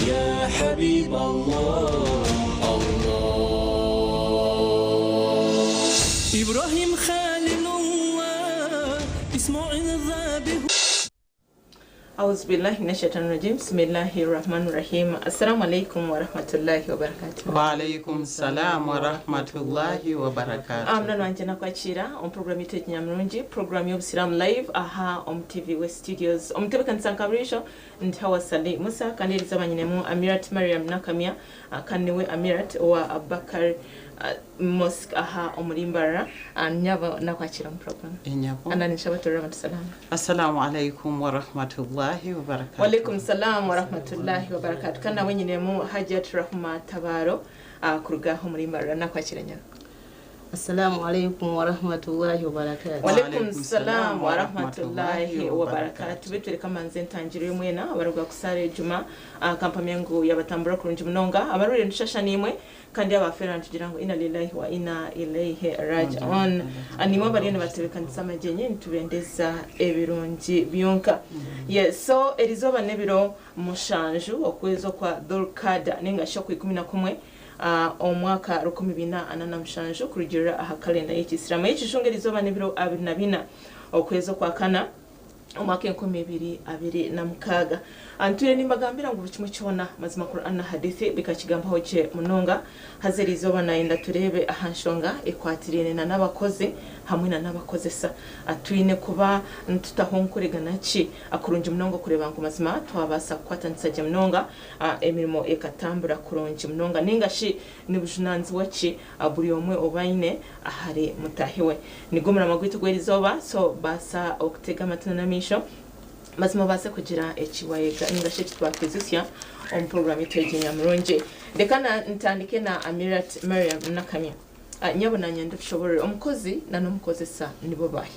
يا حبيب الله إبراهيم خليل الله إسماعيل الذابح. أعوذ بالله من الشيطان الرجيم بسم الله الرحمن الرحيم السلام عليكم ورحمة الله وبركاته. وعليكم السلام ورحمة الله وبركاته. Amna wanjena kwachira on program yetu nyamrunji program y'obusiramu live aha on TV West Studios omutebe kansankabirisho ntawa Sali Musa kaniriza banyinemu Amirat Mariam Nakamia kaniwe Amirat wa Abakar Mosque aha omulimbara nyaba nakwachira mu program Inyabo anani shabatura matasalam. Assalamu alaikum wa rahmatullahi wa barakatuh. Wa alaikum salam wa rahmatullahi wa barakatuh. Kana wenyinemu Hajat Rahma Tabaro kuruga omulimbara nakwachira nyaba. Assalamu alaikum wa rahmatullahi wa barakatuh. Wa alaikum salam wa rahmatullahi wa barakatuh. Bitwe kama nze ntangire mwena abaruga kusare juma kampani yangu yabatambura kurunji munonga abarure nshasha nimwe kandi abafera ntugirango ina lillahi wa ina ilaihi raji'un animwe barine batebekanisa majenye ntubendeza ebirungi byonka. Yes, so erizoba nebiro mushanju okwezo kwa Dhulqada ninga shoko 11 omwaka 2027 kurugirira aha kalenda y'Ikisilamu y'ikishungerizoba nebiro 24 okwezo kwa kana omwaka 2026 anture nimbagambira ngo kimwe cyona mazima Qur'an na hadithi bikakigambaho je munonga hazerizoba naenda turebe ahanshonga ekwatirene na nabakoze hamwe na nabakozesa atwine kuba ntutahonkuregana ki akurunje munonga kureba ngo mazima twabasa kwatanitsa je munonga emirimo ekatambura kurunje munonga ningashi nibujunanzi waci aburi omwe obaine ahari mutahiwe nigomera magwito gwerizoba so basa okutega matana misho mazima base kugira ekiwayega ningashi twakizisya on program itwegenya muronje dekana ntandike na Amirat Mariam Nakamia nyabona nyanda tushobore omukozi na nomukozesa nibo bahi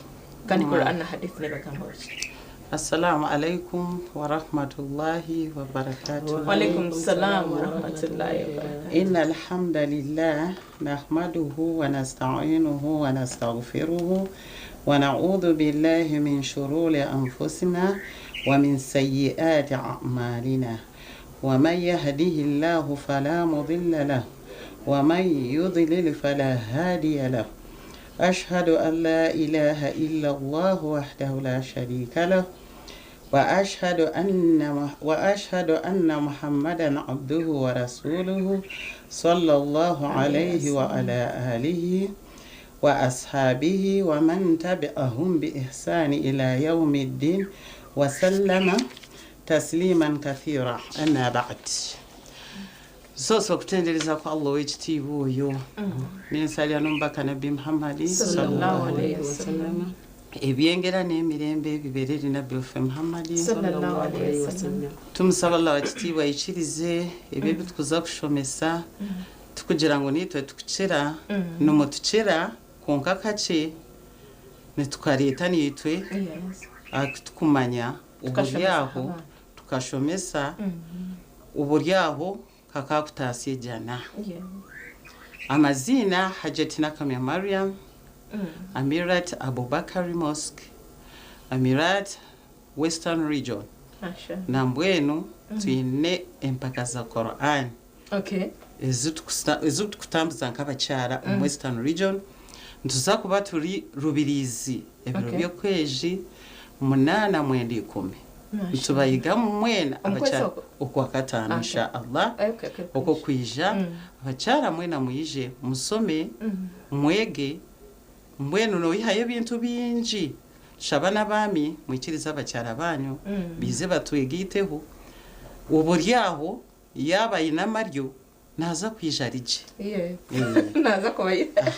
kandi Qur'an na hadith ne bagamba baki. Assalamu alaikum wa rahmatullahi wa barakatuh. Wa alaikum salam wa rahmatullahi wa barakatuh. Innal hamdalillah nahmaduhu wa nasta'inuhu wa nastaghfiruhu wa na'udhu billahi min shururi anfusina wa min sayyiati a'malina wa man yahdihillahu fala mudilla lahu wa man yudlil fala hadiya lahu. أشهد أن لا إله إلا الله وحده لا شريك له وأشهد أن محمدا عبده ورسوله صلى الله عليه وعلى آله وأصحابه ومن تبعهم بإحسان إلى يوم الدين وسلم تسليما كثيرا أما بعد. Soso kutendeleza kwa Allah wechitivu uyo ninsalya nombaka Nabi Muhammad sallallahu alayhi wasallam ebyengera n'emirembe bibereri Nabi Muhammad sallallahu alayhi wasallam tumusaba Allah wechitivu ayikirize ebyo bitukuza kushomesa tukugira ngo nitwe tukukira no tukira konka kace netukareta nitwe akutukumanya uburyaho tukashomesa uburyaho kakakutasiye jana. Amazina Hajat Nakamia Mariam, Amirat Abubakar Mosque, Amirat Western Region. Na mbwenu tuine empaka za Qur'an. Okay. Ezutu kutambuza nk'abakyara mu Western Region. Ntuza kuba turi rubirizi ebiro byokweji 8-10. Tubayiga mwena abakyara okwa katano insha Allah oko kwija abakyara mwena muyije musome mwege mbwenu no yihaye bintu binji shabana bami mwikiriza abakyara banyu bize batwegiteho uburyaho yaba inamaryo naza kwijarije naza kubayita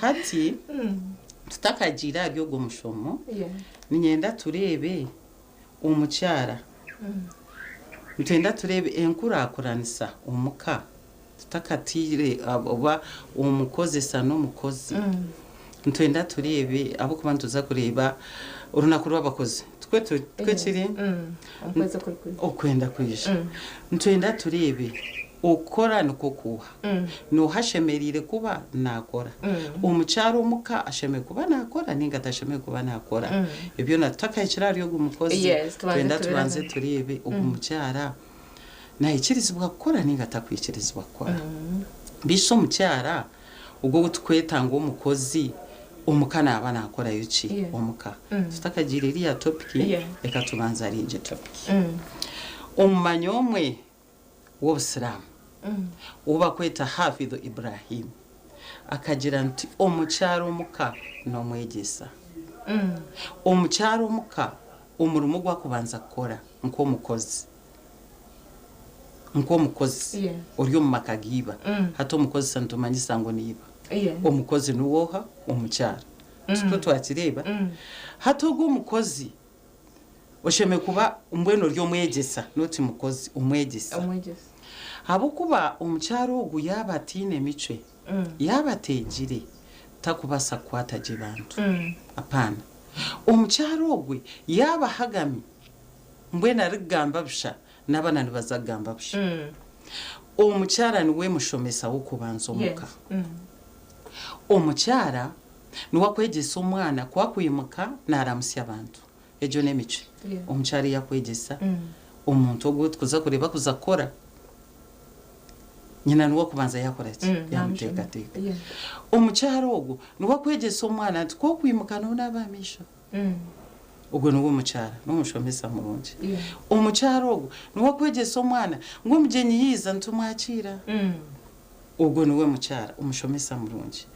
hati tutakagira ryo gomushomo ninyenda turebe umucyara ntenda turebe enkurakuranisa umuka tutakatire aba umukozesa no mukozi ntenda turebe abo kubantu tuza kureba urunakuru w'abakozi twe kiri okwenda kwisha ntenda turebe ukora nuko kuha no hashemerire kuba nakora umucyaro umuka asheme kuba nakora ninga tasheme kuba nakora ibyo nataka ikiraro yo gumukozi twenda tubanze turebe umucyara nayikirizibwa kukora ninga takwikirizibwa kukora bisho omukyara ubwo gutukwetanga omukozi omuka naaba nakora yuki omuka tutakagira iriya topiki reka tubanza rinje topiki omumanyi omwe w'obusiramu uba kweta Hafidh Ibrahim akagira nti omukyara omuka n'omwegesa omukyara omuka omurimo gwakubanza kukora nk'omukozi ori omu maka giiba hati omukozi santumanyisa ngo niiba omukozi nuwoha omukyara tuko twakireba hati ogwo omukozi osheme kuba mbweno ori omwegesa noti mukozi omwegesa habwokuba omukyara ogwo yaba atiine emicwe yaba ategire takubasa kukwata gye bantu apana omukyara ogwe yaba hagami mbwena arikugamba busha n'abana nibaza kugamba busha omukyara niwe mushomesa w'okubanza omuka omukyara niwakwegesa omwana kwakwimuka n'aramusya abantu egyo n'emicwe omukyara yakwegesa omuntu ogwo tukuza kureba kuza kukora nyina niwakubanza yakora ki yamuteekateeka omukyara ogwo niwakwegesa omwana nti kwokwimuka nonaaba amisho ogwo niwo omukyara n'omushomesa mulungi omukyara ogwo niwakwegesa omwana ng'omugyenyi yiiza nitumwakira ogwo niwe mukyara omushomesa mulungi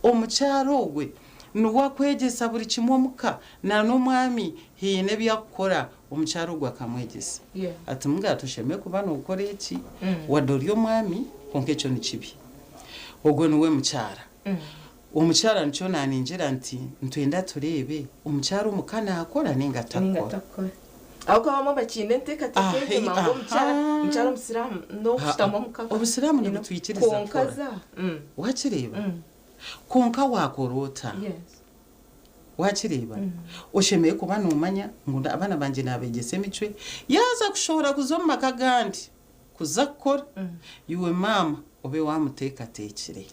omukyara ogwe niwakwegesa buri kimwe omuka na n'omwami hiine byakukora omukyara ogwo akamwegesa ati mga tusheme kuba nokora eki wadde ori omwami konka ekyo ni kibi ogwo niwe mukyara omukyara nikyo naningira nti ntwenda turebe omukyara omuka nakora ninga takora ahubwo abamo bakiine enteekateeka egi mangu omukyara omusiraamu n'okushitama omukaka obusiraamu nibutwikiriza konkaza wakireba konka wakora ota wakireba oshemeye kuba nomanya ngu abaana banje nabegesa emicwe yaza kushobora kuza omu maka gandi kuza kukora iwe maama obe wamuteekateekire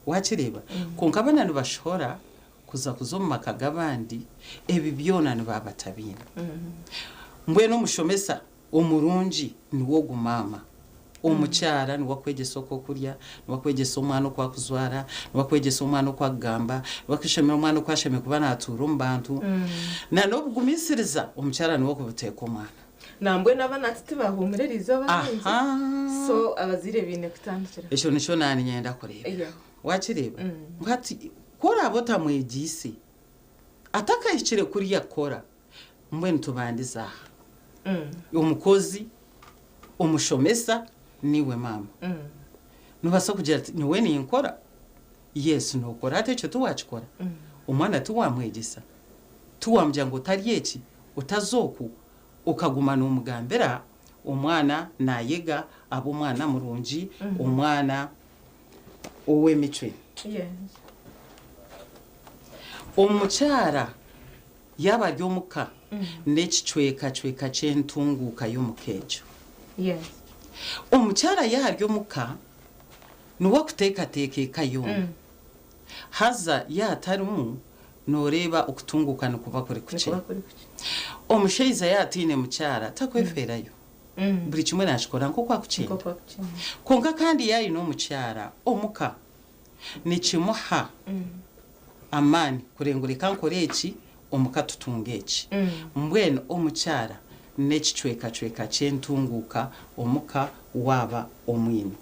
wakireba konka abaana nibashobora kuza omu maka g'abandi ebi byona nibaba batabiina mbwenu omushomesa omurungi niwo ogumaama omukyara niwakwegesa okwokurya niwakwegesa omwana okwakuzwara niwakwegesa omwana okwakugamba niwakweshemera omwana okwasheme kuba natuura omu bantu na n'obugumisiriza omukyara niwo okubuteeka omwana nambwe n'abaana ati tibahuumuririza abahinzi so abazaire biine kutandikira ekyo nikyo naninyenda kureba wakireba ngati koraba otamwegise atakahikire kuriya kora mbwenu tubandiza aha omukozi omushomesa niwe maama nubasa kugira ati niwe ninkora yes nokora ate ekyo tuwakikora omwana tuwamwegesa tuwamugya ngu otari eki otazoku okaguma n'omugambira omwana nayega aba omwana murungi omwana ow'emicwe omukyara yaba ari omuka n'ekicwekacweka ky'entunguuka y'omuka egyo omukyara yari omuka niwakuteekateeka eka yoona haza yatarimu noreeba okutunguuka nikuba kuri kuki omushaija yatiine mukyara takwefeerayo buri kimwe nakikora nk'okwakukyenda konka kandi yayina omukyara omuka nikimuha amaani kurengureka nkora eki omuka tutunga eki mbwenu omukyara n'ekicwekacweka ky'entunguuka omuka waba omwini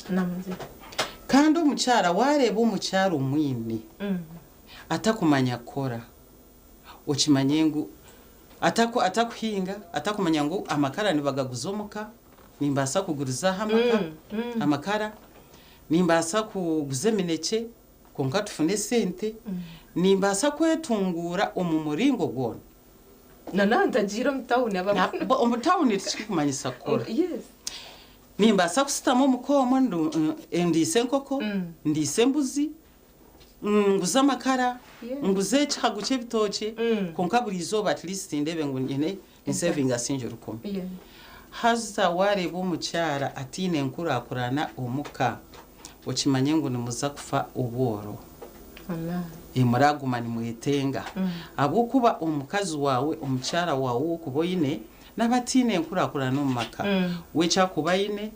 kandi omukyara wareeba omukyara omwini atakumanya kukora okimanye ngu atakuhinga atakumanya ngu amakara nibagaguza omuka nimbaasa kugurizaho amakara nimbaasa kuguza eminekye konka tufune sente nimbaasa kwetunguura omu muringo gwona nanantagira omutawuni tikikumanyisa kukora nimbaasa kusitamu omukooma ndiise enkoko ndiise embuzi nguza amakara nguza ekihagu ky'ebitookye konka buri izooba at least ndebe ngu nyine nsevinga sinja 10 haza wareeba omukyara atiine enkurakurana omuka okimanye ngu nimuza kufa obworo muraguma nimwetenga habwokuba omukazi wawe omukyara wawe okuba oyine n'abatine nkurakurana mu maka wecha kubaine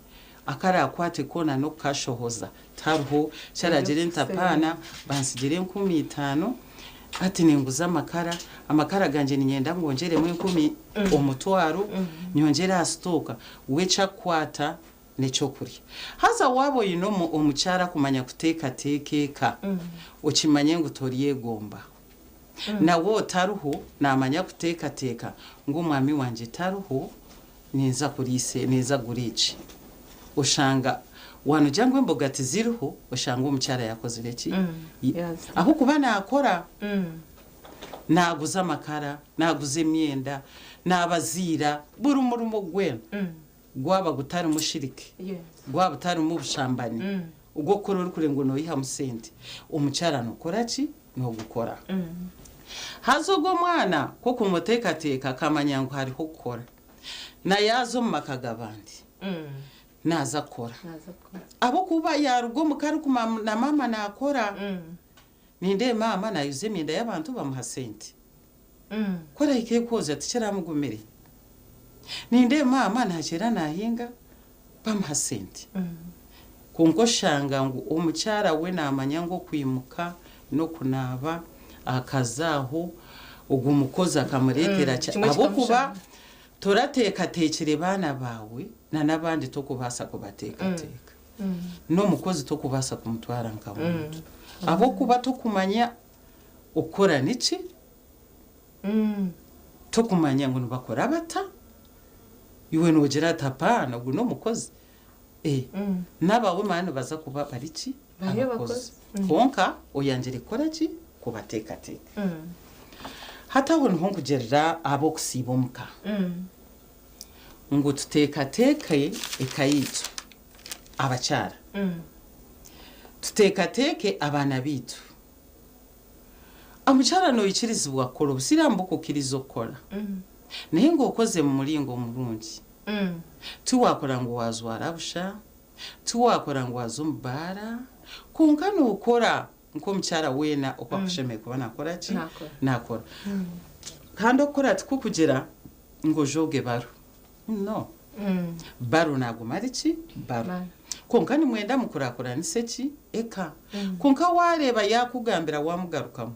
akara akwate kona no kashohoza taruho cyaragire ntapana bansigire 15 ati ninguza amakara ganje ninyenda ngongere mu 10 omutwaro nyongera stoka wecha kwata necho kurya haza wabo yino omuchara kumanya kuteka tekeka ukimanye ngo toriye gomba nawo taruho namanya kuteka teka ngo mwami wanje taruho niza kurise niza gurici ushanga wanu jangwe mbogati ziriho ushanga umucyara yakoze leki aho kubana akora naguza amakara naguze imyenda nabazira buri murumo gwena gwaba gutari mushirike gwaba utari mu bushambani ubwo korora kure ngo no yiha musente umucyara nukoraki no gukora hazogo mwana ko kumuteka teka kamanya ngo hariho gukora na yazo makagabandi naza kora abo kuba yarugo mukari kuma na mama nakora ninde mama nayuze imyenda y'abantu bamuha sente kora ike koza tikira mugumire ninde mama ntakira nahinga bamuha sente kunko shanga ngo umucyara we namanya ngo kwimuka no kunaba akazaho ubwo umukozi akamuretera abo kuba turateka tekere bana bawe na nabandi to kubasa kubateka teka no mukozi to kubasa kumutwara nkamuntu abo kuba to kumanya ukora niki to kumanya ngo bakora bata iwe nogera tapana ubwo no mukozi nabawe mane baza kuba bariki abakozi konka oyangire koraki kubateka teka hata hon honkugerera abo kusibomuka ngo tuteka teke ekayito abacyara tuteka teke abana bitu amucyara no yikirizwa koro busirambuko kirizo kora naye ngo ukoze mu muringo murungi tuwakora ngo wazwara busha tuwakora ngo wazumbara kunka no ukora nko mucyara wena ukwakushemeye kuba nakora ki nakora kandi okora tukugera ngo joge baro no baro nagumari ki baro konka ni mwenda mukurakora niseki eka konka wareba yakugambira wamugarukamo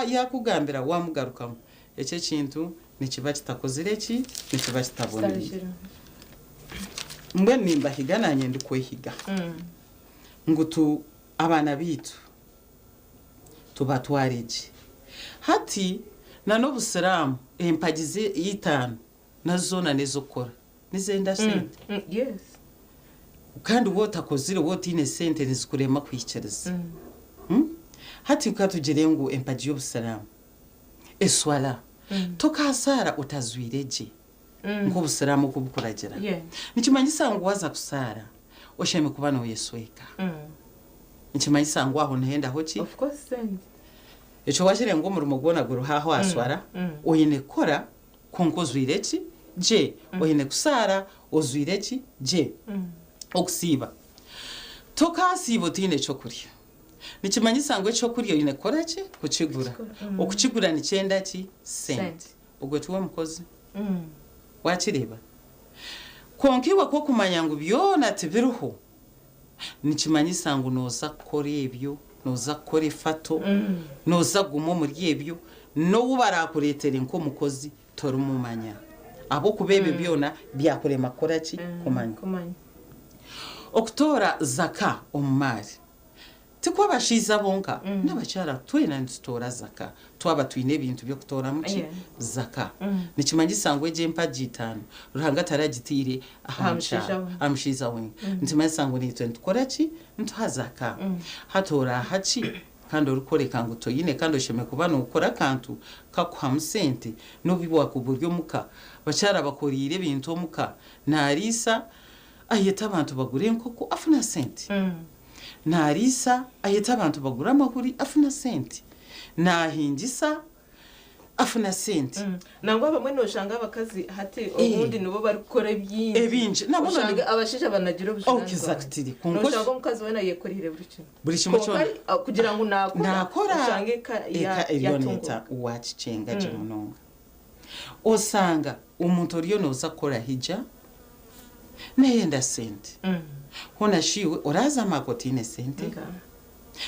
yakugambira wamugarukamo ece kintu nikiba kitakozire ki nikiba kitaboneye mbe nimba higananye ndikwehiga ngutu abana bitu tubatwareje hati na no busiramu empagize yitanu nazona nezokora nizenda sente yes kandi wotakozire wotine sente nizikurema kwicereza hati ukatugire ngo empagi y'obusiramu eswala tokasara utazwireje ngo busiramu kubukuragera nikimanyisa ngo waza kusara osheme kubana uyesweka nikimanyisa ngo aho ntenda hoki of course send echo washire ngo murumo gona guru haho aswara oyine kora konkozwireki je oyine kusara ozwireki je okusiba tokasibo tine chokurya nikimanyisa ngo echo kurya oyine koraki kukigura okukigura ni cyenda ki sent ubwo tuwe mukozi wakireba konkiwa ko kumanya ngo byona tibiruho nikimanyisa ngo noza kora ebyo noza kora fato noza gumo muri ebyo no ubarakuretere nko mukozi torumumanya abo kubebe byona byakurema koraki kumanya okutora zaka omumari tikwa bashiza bonka n'abacyara twena nzitora zaka twaba twine ibintu byo kutora muki zaka nikimanyisa ngo eje mpagitano ruhanga taragitire amushiza we ntimanyisa ngo ni 20 koraki ntazaka hatora hachi kandi urukoreka ngo toyine kandi usheme kubana ukora kantu kakuha sente no bibwa ku buryo muka bacyara bakorire ibintu muka narisa ayeta abantu bagure nkoko afuna sente narisa ayeta abantu bagura amahuri afuna sente nahingisa afuna sente nangwa bamwe no shanga abakazi hati ubundi nibo bari gukora byinshi ebinje nabona abashije banagira ubushanwa exactly kunko shanga umukazi we nayekorire buri kimwe cyo kugira ngo nakora nakora shange ya yoneta uwachicenga je munonga osanga omuntu oliyo nooza kukola hijja neyenda sente hona shiwe oraza makotine sente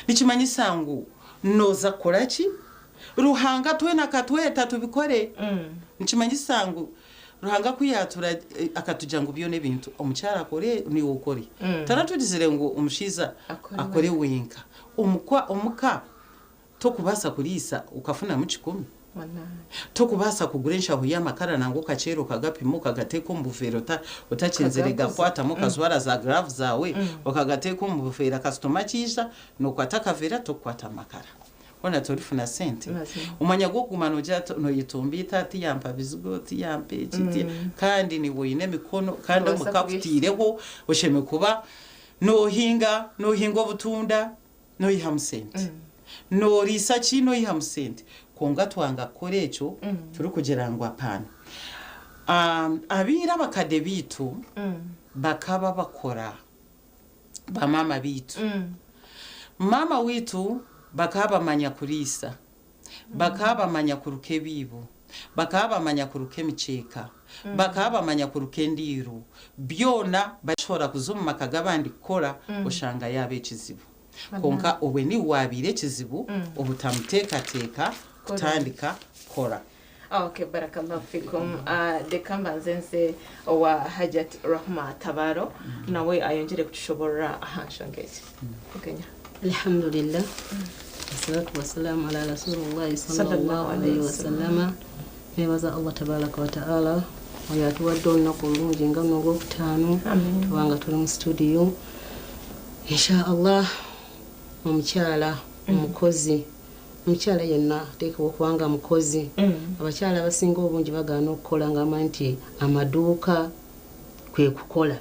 nikimanyisa ngu nooza kukola ki ruhanga twena katweta tubikore nikimanyisa ngu ruhanga kuyatura akatuja ngu byone bintu omukyala akore niwe ukore taratugizire ngu omushiza akore wenka omuka tokubasa kulisa ukafuna mu 10 tokubasa kugura enshaho y'amakara nango kacero kagapimo kagateko mu bufero utakinzire gakwata mu kazwara za gloves zawe okagateko mu bufero customer kisha no kwataka vera tokwata amakara ona torifuna sente umanya gukuma no yitumbita tiyampa bizigo tiyampe kiti kandi ni boyine mikono kandi mukafutireho osheme kuba no hinga obutunda no yiha musente no research no yiha musente konga twanga korecho turi kugerangwa apana abira bakade bitu bakaba bakora ba mama bitu mama witu bakaba manya kurisa bakaba manya kuruke bibo bakaba manya kuruke miceka bakaba manya kuruke ndiru byona bashora kuzuma kagabandi kora ushanga yabe kizibu konka obwe ni wabire kizibu obutamuteka teka kutandika kora. Okay, barakallahu fikum. De kamba nzenze wa Hajat Rahma Tabaro nawe ayongere kutushobora ahashangeze kugenya. Alhamdulillah. Wassalatu wassalamu ala rasulillah sallallahu alayhi wasallam. Nebaza Allah tabaraka wa taala oyatuwadonna kulungi ngano gokutano tubanga tuli mu studio insha Allah omukyala omukozi omukyala yenna teka okwanga mukozi abakyala abasinga obungi bagaana okukola ngamba nti amaduuka kwe kukola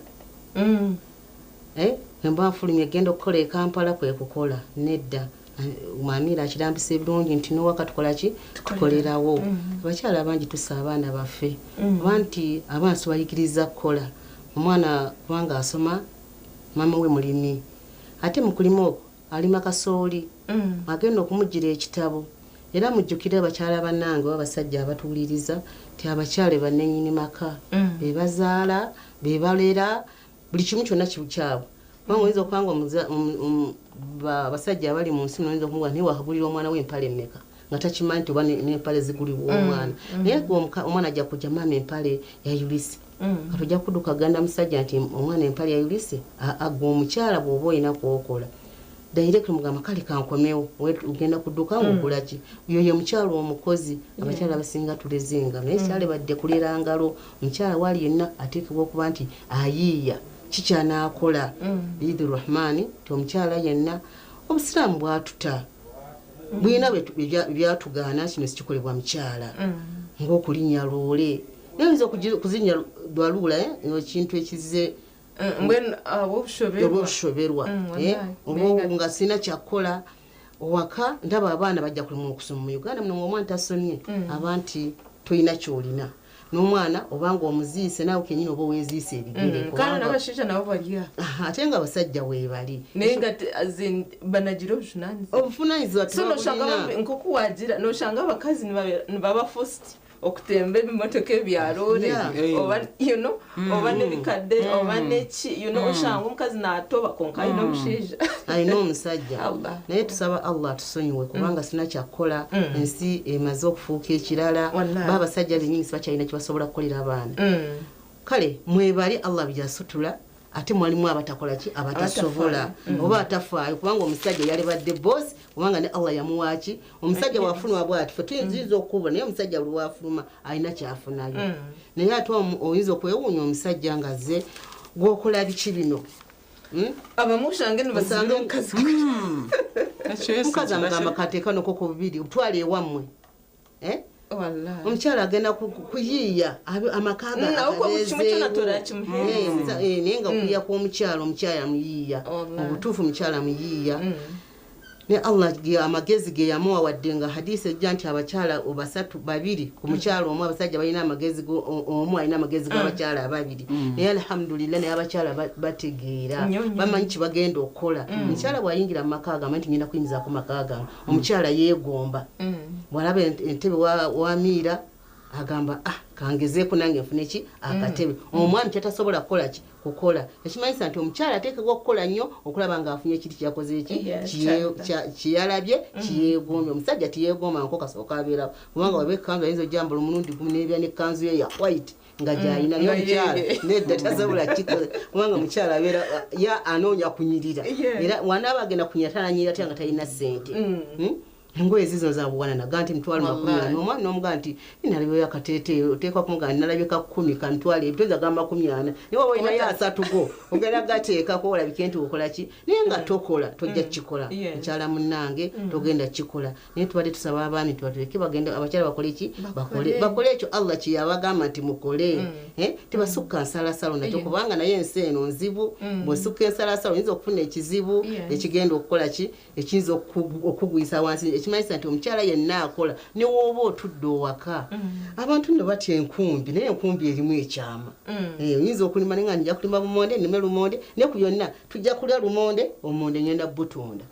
emba fulumye genda okukola e Kampala kwe kukola nedda mwamira akirambisa ebirungi nti nowaka tukola ki tukolerawo abakyala abangi tusa abaana baffe abanti abansi bayigiriza kukola omwana kubanga asoma mama we mulimi ate mukulimo alima kasooli agenda okumugira ekitabo era mujjukire abakyala bannange abasajja abatuuliriza ti abakyale bannenyini maka bebazaala bebalera buli kimu kyonna kibukyabo kubanga oyinza okubanga abasajja abali mu nsi noyinza okumuga naye wahabulira omwana w'empale emmeka nga takimanyi nti oba n'empale zigulibwa omwana naye omwana ajja kujja maama empale yayulise katujja kudduka ganda musajja nti omwana empale yayulise agwa omukyala bw'oba olina kwokola direct mugamba kale kankomewo ugenda kudduka ngugula ki uyo ye mukyalo omukozi abakyala basinga tulezinga naye kyale badde kulera ngalo mukyala wali yenna ateekebwa okuba nti ayiya kikyana akola Eid Rahmani to mukyala yenna obusiramu bwatuta bwina byatugaana kino sikikolebwa mukyala ng'okulinnya loole nayinza kuzinya dwalula ekintu ekize mbwen obushoberwa nga sina kyakola owaka ndaba abaana bajja kulimu okusoma mu Uganda muno omwana tasomye abanti toyina kyolina n'omwana obanga omuziise nawe kenyini oba weziise ebigere kana n'abashaija nabo baliya ate nga abasajja weebali naye nga banagira obuvunaanyizibwa so noshanga nkokuwagira noshanga abakazi nibaba forced okutemba ebimotoka ebyaloole oba oba n'ebikadde oba neki oshanga omukazi n'atoba konka alina omushaija alina omusajja naye tusaba Allah tusonyiwe kubanga sina kyakukola ensi emaze okufuuka ekirala baabasajja benyini sibakyalina kibasobola kukolera abaana kale mwebali Allah byasutula ate mwalimu abatakola ki abatasobola oba atafaayo kubanga omusajja yali badde boss kubanga ne Allah yamuwaaki omusajja wafunwa bwati fe tuyinza okuba naye omusajja buli wafuluma alina kyafunayo naye ate oyinza okwewuunya omusajja ngaze gwokola biki bino abamushange nibasanga omukazi mukazi amugamba kateekanoko ku bubiri utwala ewammwe omukyala agenda kuyiiya amakaga naye nga kuyiya kw'omukyala omukyala muyiiya obutuufu omukyala muyiiya ne Allah amagezi ge yamuwa wadde nga hadisi ejja nti abakyala babiri ku mukyala omu abasajja balina amagezi omu alina amagezi g'abakyala ababiri naye alhamdulillah naye abakyala bategeera bamanyi kibagenda okukola omukyala bw'ayingira mu maka agamba nti ngenda kuyingiza ku maka gange omukyala yeegomba bw'alaba entebe wamiira agamba kangezeeko nange nfune ki akatebe omwami kyatasobola kukola ki kukola ekimanyisa nti omukyala ateekebwa okukola nnyo okulaba ng'afunye ekiti kyakoze eki kiyalabye kiyeegombye omusajja tiyeegomba nko kasooka abeerawo kubanga waba ekkanzu ayinza ojjambula omulundi gumu n'ebya n'ekkanzu ye ya white nga gy'alina naye omukyala nedda tasobola kikola kubanga omukyala abeera anoonya kunyirira era wanaaba agenda kunyira tananyirira tya nga talina ssente engoye zizo zabuwanana nti mitwalo 40 n'omwana n'omugamba nti nalabye akateete oteekwa kumugamba nalabye ka 10 kantwale ebitoza gamba 40 naye waba olina yo 3 go ogenda gateekako olabike nti okola ki naye nga tokola tojja kukikola mukyala munnange togenda kukikola naye tubadde tusaba abaami tubatuleke bagenda abakyala bakole ki bakole ekyo Allah kye yabagamba nti mukole tebasukka nsalasalo nakyo kubanga naye ensi eno nzibu bw'osukka ensalasalo oyinza okufuna ekizibu ekigenda okukola ki ekiyinza okugwisa wansi ekimanyisa nti omukyala yenna akola ne wooba otudde owaka abantu ne batya enkumbi naye enkumbi erimu ekyama oyinza okulima nenga njja kulima lumonde nnime lumonde ne ku yonna tujja kulya lumonde omonde ngenda butunda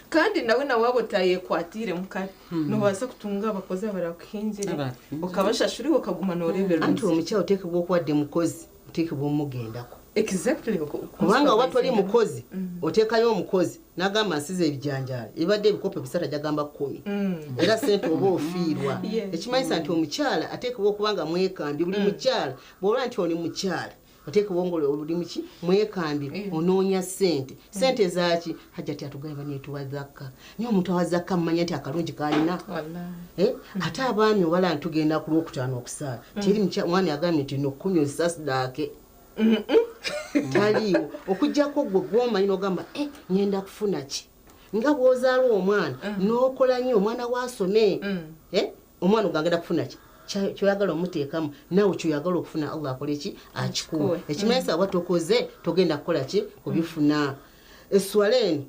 kandi nawe nawaabo otayekwatire mukale nobaasa kutunga abakozi abalala kuhinjira okabashashuriwe okaguma n'oreberwa anti omukyala oteekebwa okuwadde mukozi oteekebwa omugendako exactly kubanga oba toli mukozi oteekayo omukozi n'agamba nsiza ebijanjaalo ebadde ebikopo bisatu ajagamba 10 era sente oba ofiirwa ekimanyisa nti omukyala ateekebwa okubanga mwekambi buli mukyala bw'oba nti oli mukyala oteekebwa ngoli oli muki mwekambi onoonya sente zaki hajjati atugamba neetuwa zakka naye omuntu awa zakka mmanya nti akalungi kalina ate abaami owala ntugenda ku lwokutaano okusaala teri mwami agambye nti nokunywa esasidaake taliiwo okujjako gwe gwomanyi n'ogamba ngenda kufuna ki nga bw'ozaala omwana n'okola nnyo omwana waasome omwana ogagenda kufuna ki kyoyagala omuteekamu nawe kyoyagala okufuna Allah akole ki akikuwa ekimanyisa bwa tokoze togenda kukola ki kubifuna eswaleni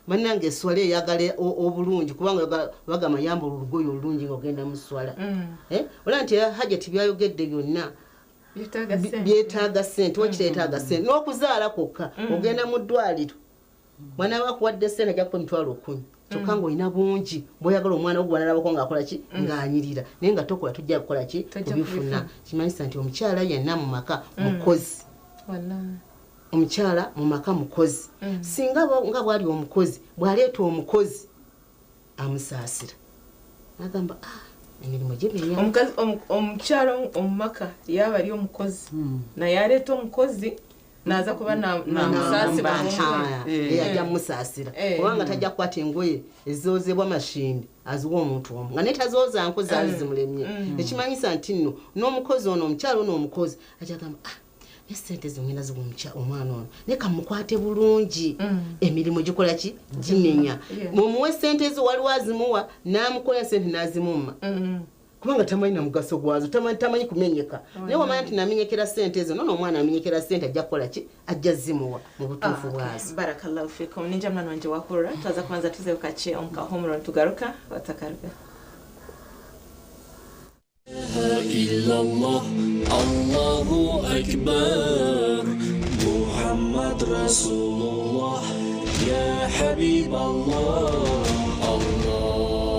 bannange eswala eyagala obulungi kubanga bagamba yambala olugoye olulungi ng'ogenda mu swala olaba nti hajjati byayogedde byonna byetaaga sente wakiteetaaga sente n'okuzaala kwokka ogenda mu ddwaliro mwana bakuwadde sente ajja kupa emitwalo 10 kyokka ng'olina bungi bw'oyagala omwana wo gwanalabako ng'akola ki ng'anyirira naye nga tokola tujja kukola ki kubifuna kimanyisa nti omukyala yenna mu maka mukozi omukyala mu maka mukozi singa nga bwali omukozi bw'aleeta omukozi amusaasira n'agamba emirimu gimenya omukyala omumaka yaba ali omukozi naye aleeta omukozi naza kuba namusaasira ajja musaasira kubanga tajja kukwata engoye ezoozebwa mashini aziwa omuntu omu nga netazooza nko zaali zimulemye ekimanyisa nti nno n'omukozi ono omukyala ono omukozi ajja gamba esente zongenda ziwa omwana ono naye kamukwate bulungi emirimu gikola ki gimenya mumuwe sente zo waliwo azimuwa n'amukola sente n'azimumma kubanga tamanyi na mugaso gwazo tamanyi kumenyeka naye wamanya nti namenyekera sente ezo nono omwana amenyekera sente ajja kukola ki ajja zimuwa mu butuufu bwazo barakallahu fikum ninja mwana wanje wakurura twaza kubanza tuzeewo kye omukahomuro tugaruka watakaruga إلا الله الله أكبر محمد رسول الله يا حبيب الله الله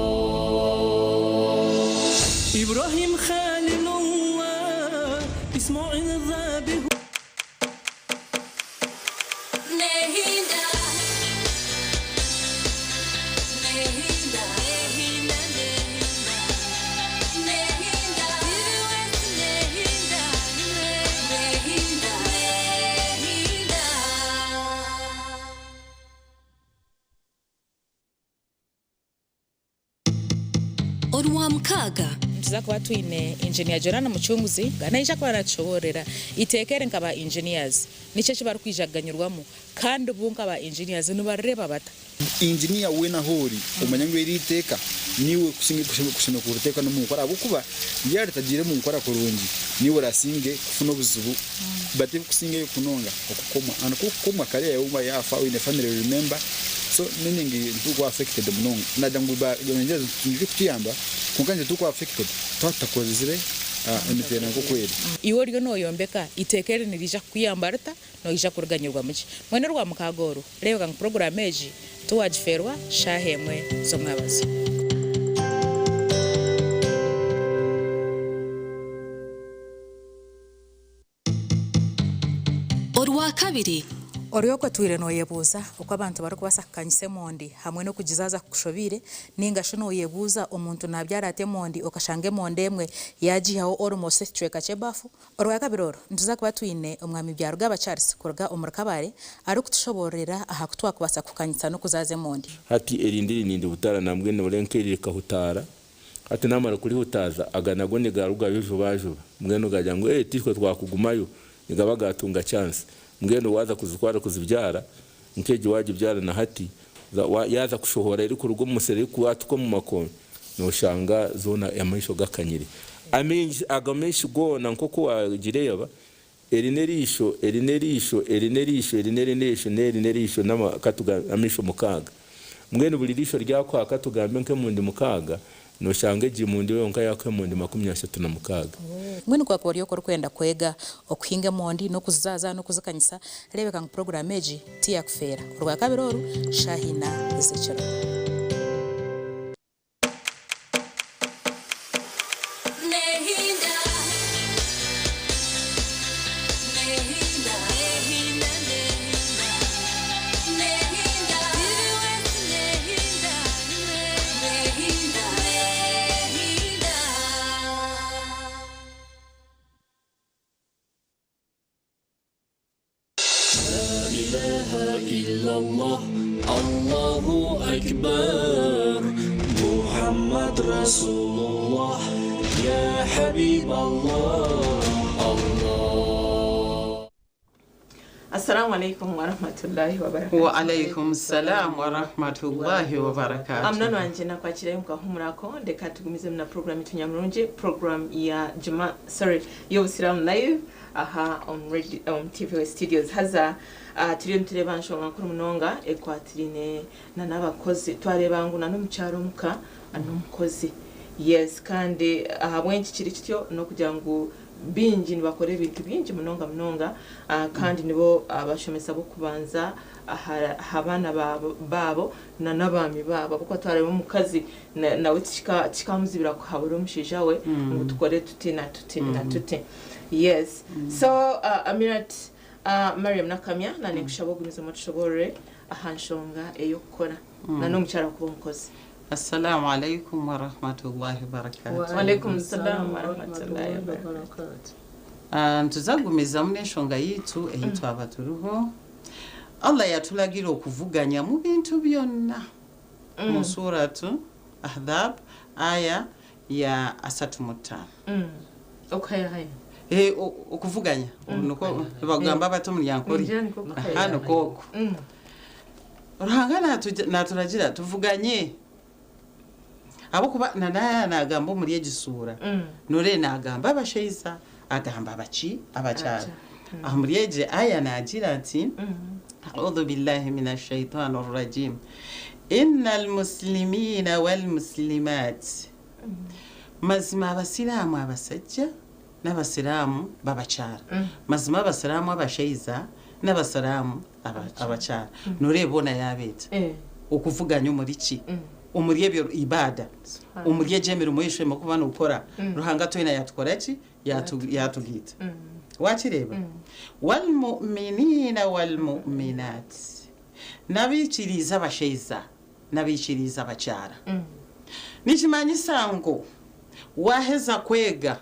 إبراهيم خليل الله إسماعيل الذبيح Onwa mkaga tuza kuba twine engineer Jorana Muchunguzi ganaija kuba nachoborera itekere nkaba engineers niche kibaru kwijaganyurwamo kandi bunka ba engineers nubareba bata engineer wena hori umanyango iriteka niwe kushino kuruteka no mukora bukuba yari tagire mu gukora kurungi niwe rasinge kufuno buzubu bate kusinge kunonga okukoma anakukoma kare yauma yafa in family remember so meaning tuko affected munonga nadangu ba yonje tukiyamba kunkanje tuko affected twatakozire emitena ko kweli iwo ryo no yombeka itekere nirija kuyambarata no ija kuruganyirwa muki mwene rwa mukagoro rero gang program eji tuwajiferwa shahemwe zo mwabazi Orwakabiri oryokwetwire noyebuuza uko abantu barikubasa kukanyisa emondi hamwe n'okugizaza kushobire ninga shi noyebuuza omuntu nabyara ate emondi okashanga emondi emwe yagihaho almost ekicweka ky'ebafu. Orwakabiri oro nituza kuba twine omwami byaruga abakyarisi kuruga omuri kabare arikutushoborera aha kutwakubasa kukanyisa n'okuzaza emondi. Hati erindiri nindi butara namwe norenkerire kahutara hati namara kuri hutaza aganago ni garuga bijubajuba mweno gajya ngo tishwe twakugumayo nigaba gatunga chance mweno waza kuzikwara kuzibyara nkeje waje byara na hati yaza kushohora iri kurugo musere kuwatuko mu makono no shanga zona ya maisho gakanyire agamenshi gona nkoko wagireba erinerisho namakatuga amisho mukaga mweno bulirisho ryakwa katugambe nke mundi mukaga no shange jimundi yonka yakwe mundi 36. Mwenu kwa kwa ryoko rukwenda kwega okuhinga mondi no kuzaza no kuzakanyisa rebeka ngo program eji tiya kufera urwa kabiroru Shahina Zechero. illallah Allahu akbar Muhammad Rasulullah ya Habib Allah Allah. Assalamu alaikum wa rahmatullahi wa barakatuh. Wa alaikum salam wa rahmatullahi wa barakatuh. Amnano anje nakwakira muka humurako ndeka tugumize mna program itunyamurunje program ya Juma yo Islam live aha on TV studios haza turiyo tureba nshonga kuri munonga ekwatirine na nabakozi twarebangu na n'umucyaro muka anomukozi yes kandi aha bwenki kiri kityo no kugira ngo bingi nibakore ibintu bingi munonga kandi nibo abashomesa bo kubanza habana babo na nabami babo kuko twareba mukazi nawe kikamuzibira kuhabura umushija we ngo tukore tutina tuti yes so Amirat Mariam Nakamya na nekushabogumiza mutushobore ahanshonga eyo kukora na n'umucyaro kuba umukozi. Assalamu alaikum wa rahmatullahi wa barakatuh. Wa alaikum assalam wa rahmatullahi wa barakatuh. Ntuzagumiza mune nshonga yitu eyitwa abaturuho. Allah yatulagira okuvuganya mu bintu byonna. Mu suratu Ahzab aya ya 35. Okay. Okuvuganya nuko bagamba bato mu yankori hano koko urahangana naturagira tuvuganye abo kuba nanaya nagamba muri egisura nore nagamba abasheiza agamba abachi abacyara muri eje aya nagira ati a'udhu billahi minash shaitanir rajim innal muslimina wal muslimat mazima abasilamu abasajja n'abasilamu babacyara mazima abasilamu abasheiza n'abasilamu abacyara nurebona yabete ukuvuganya muri ki umuri ebyo ibada umuri ejemera umuyishe makubana ukora ruhanga toina yatukora ki yatugita wakireba wal mu'minina wal mu'minat nabikiriza abasheiza nabikiriza abacyara nikimanyisa ngo waheza kwega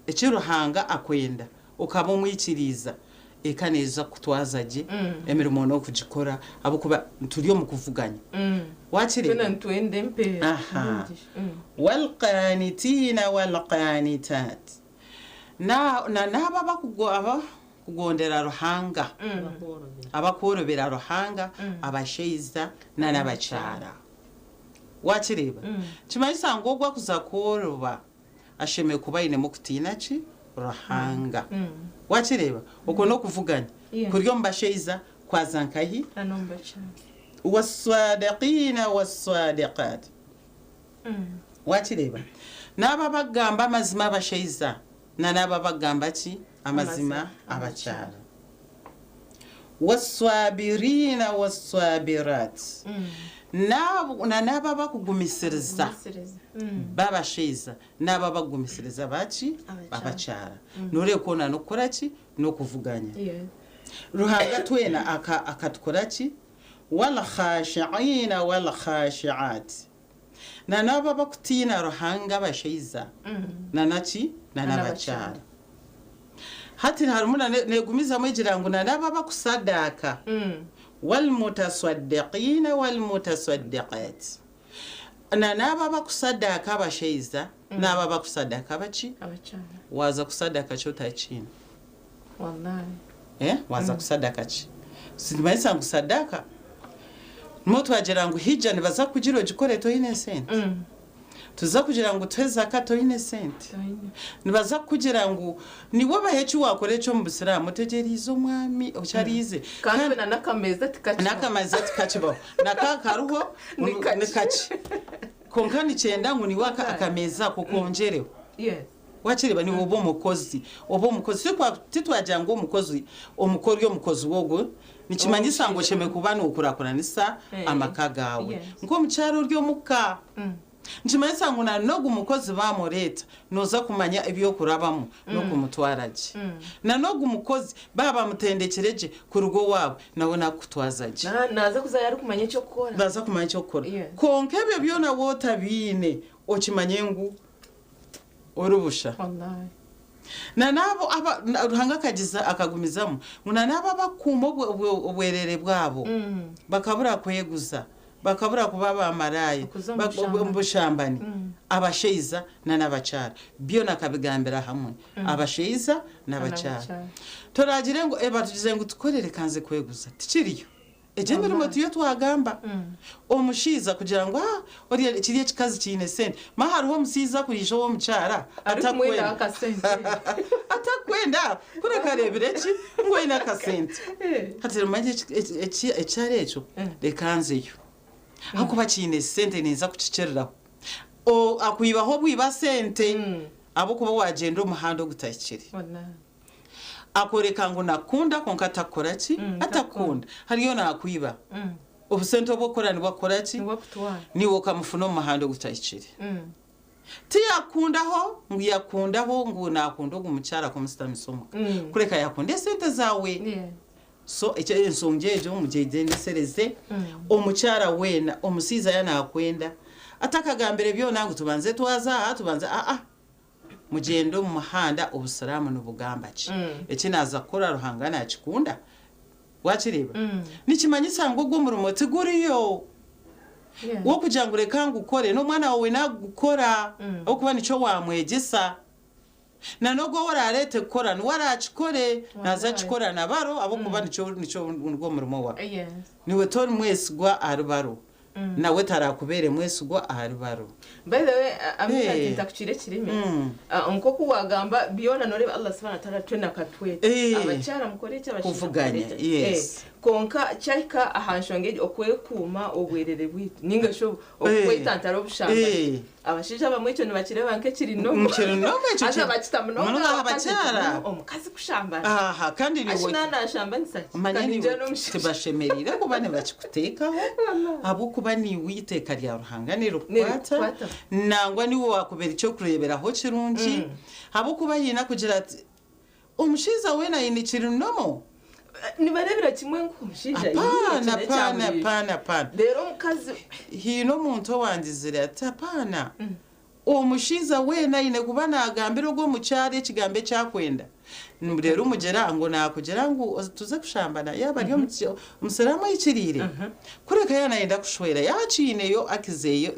ekiruhanga akwenda ukaba umwikiriza ekaneza kutwazaje emirimo no kugikora abo kuba turiyo mu kuvuganya wakireba ntwende mpe wal qanitina wal qanitat na naba bakugwa kugondera ruhanga abakorobera ruhanga abasheiza na nabacyara wakireba kimanyisa ngo gwa kuzakoroba asheme kubayine mukutina ki ruhanga wakireba uko no kuvuganya kuryo mbasheiza kwazankahi wasadiqina wasadiqat wakireba naba bagamba amazima abasheiza na naba bagamba ki amazima abacyara waswabirina waswabirat naba bakugumisiriza babasheiza naba bagumisiriza bachi abacyara nore kona nokora ki no kuvuganya ruhanga twena akatukoraki wal khashi'ina wal khashi'at na nabo bakutina ruhanga basheiza na nachi na nabacyara hati harumuna negumiza mwigira ngo na nabo bakusadaka wal mutasaddiqina wal mutasaddiqat na nabo bakusadaka basheiza nabo bakusadaka bachi abacyara waza kusadaka cyo tachina wallahi waza kusadaka chi simaisa kusadaka moto wagira ngo hijja nibaza kugira gikore to innocent tuza kugira ngo tweza ka to innocent nibaza kugira ngo niwe baheci wakore cyo mu Bisiramu tegerizo mwami ocyarize kandi nakameza tikachibo nakakaruho nikachi konkani cyenda ngo niwaka akameza kukonjereho wachiriba ni obo mukozi titwagira ngo umukozi omukori omukozi wogo nikimanyisa ngo sheme kubana ukurakuranisa amakagawe ngo mucyaro ryo muka nikimanyisa ngo nanogo umukozi bamoreta noza kumanya ibyo kurabamo no kumutwaraje nanogo umukozi baba mutendekereje ku rugo wawe nawe nakutwazaje naza kuzaya kumanya cyo gukora baza kumanya cyo gukora konkebyo byo na wota bine okimanye ngo orubusha wallahi na nabo ruhanga kagiza akagumizamo muna nabo bakumba obwerere bwabo bakabura kweguza bakabura kuba bamaraye bakubushambani abasheiza na nabacyara byo nakabigambira hamwe abasheiza nabacyara toragire ngo tugize ngo tukorere kanze kweguza tikiriyo ejemere moto yo twagamba omushiza kugira ngo ori kiriye kikazi kine sente mahariho musiza kurisha wo mucyara atakwenda kure karebere ki ngo ina kasente hatire manje echarecho lekanzeyo hakuba kine sente neza kucicereraho akuyibaho bwiba sente abo kuba wagenda umuhando gutakire akoreka ngo nakunda konka atakoraki atakunda hariyo nakwiba obusente obukorani bwakoraki niwo kamufuna umuhando gutayikire tiyakundaho ngo yakundaho ngo nakunda umucyara ko musitamisomo kureka yakunde sente zawe so icyo ensongejo mujejende sereze omucyara wena omusiza yanakwenda atakagambere byo nangu tubanze tubanze mugendo mu muhanda obusalamu n'ubugambaki ekinaza kora ruhangana akikunda wakireba nikimanyisa ngo gwo murumo tiguriyo wo kujangure kangu ukore no mwana wawe nagukora okuba nico wamwegesa na nogo wararete gukora niwarachikore naza chikora nabaro abo kuba nico ngo murumo wa niwe tori mwesgwa arubaro nawe tarakubere mwesgwa arubaro by the way amina tintakchire kirime onko kuwagamba biona nore Allah subhanahu wa ta'ala twena katwete abacyara mukore cy'abashikuvuganya konka cyarika ahanshongeje okwekuma ogwerere bwitu ninga sho okwetantaro bushamba abashije bamwecho nibakire banke kiri no mukiro no mecho aza bakitamuno abacyara omukazi kushamba kandi niwe ashina shamba nsaki kandi tibashemerira kuba nebakikutekaho abo kuba ni witeka rya ruhanganiro kwata nangwa niwe wakubera icyo kureberaho kirungi abo kuba yina kugira ati umushiza we na yinikira nomo nibarebera kimwe nk'umushija pana rero mukazi hino muntu wandizira ati apana umushiza we na yine kuba nagambira ubwo mucyari kigambe cyakwenda rero umugera ngo nakugera ngo tuze kushambana yaba ariyo umusalamu y'ikirire kureka yanayenda kushwera yacineyo akizeyo